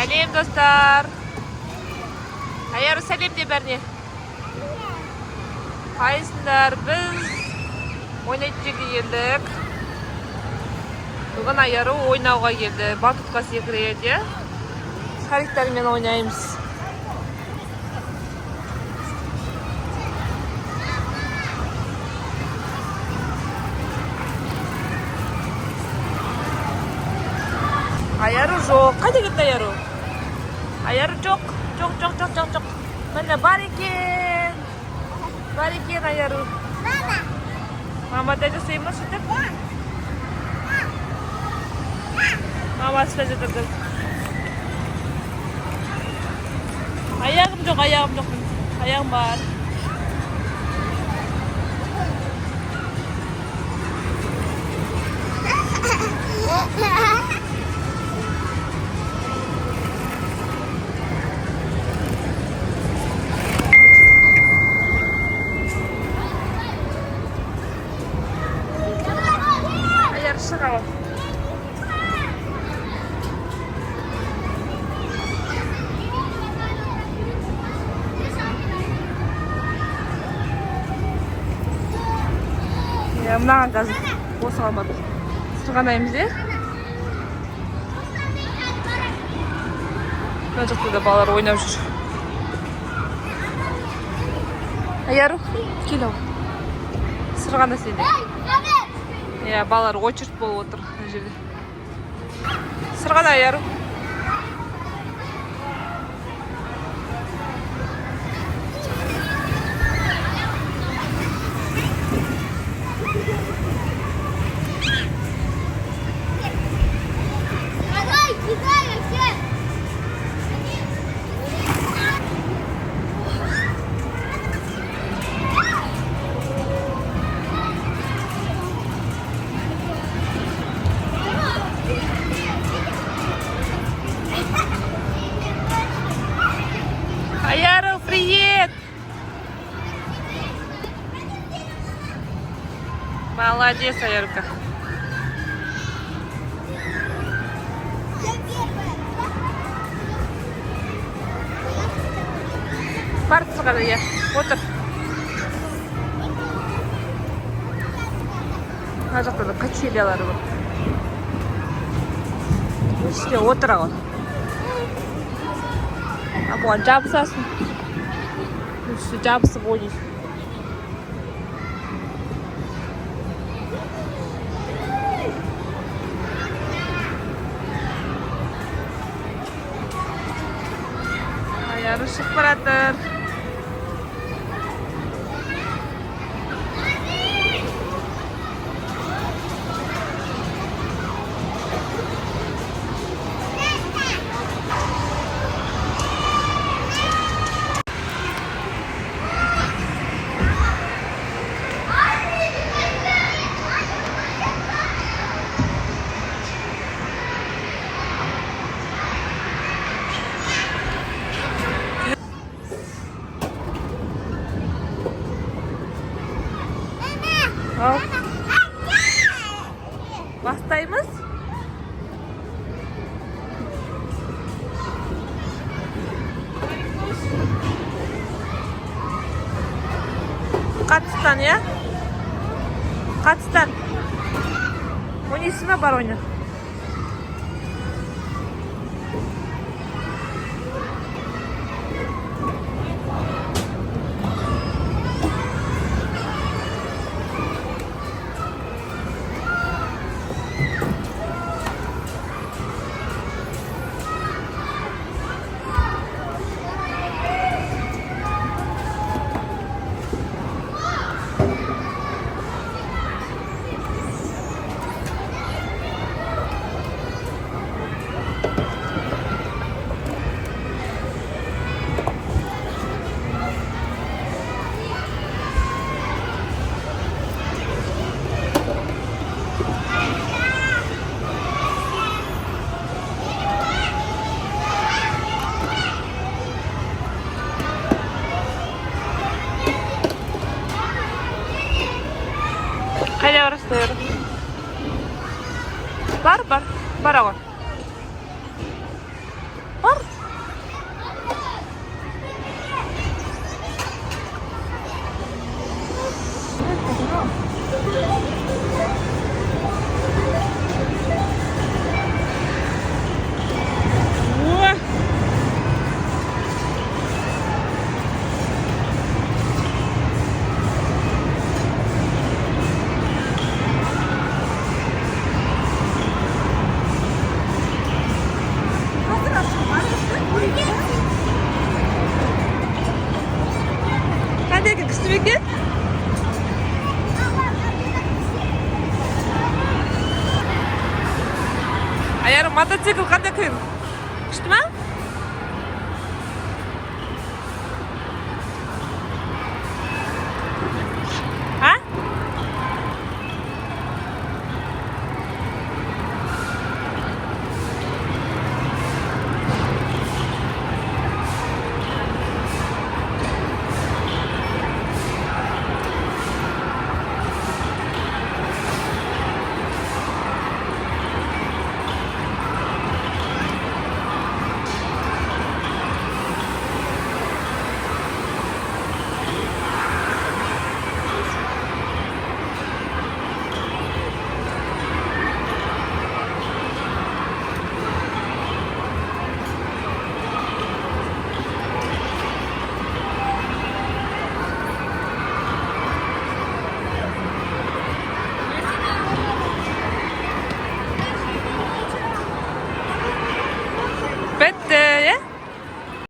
Сәлем достар. Аяру сәлем де бәріне. Қайсыңдар, біз ойнайтын жерге келдік. Бүгін Аяру ойнауға келді. Батутқа секіреді. Шариктармен ойнаймыз. Аяру жоқ. Қайда кетті Аяру? Аяру жоқ. Жоқ. Міне бар екен. Бар екен Аяру. Мама дәді сүймі сөйтіп? Мама сөз етірді. Аяғым жоқ. Аяғым бар. Шыға. Мынаған қазір осы қалмады. Сырғанаймыз, е? Мына жақта да балалар ойнап жүр. Аяру, кел ау. Сырғана сен де. Балалар очередь болып отыр мына жерде. Сырғана Аяру. Аяру, привет! Молодец, Аярка. Бар сырғана, я. Отыр. Мына жақта да качелялары бар. Іште отыр ағын. Бұған жабысасын. Үсті жабысып ойнайсың. Аяру шығып баратыр. Бастаймыз. Қатыстан, я? Қатыстан. Ойнайсың ба, бар ойна. Barikin. Ayarım мотоцикл қандай қиын? Күшті ма?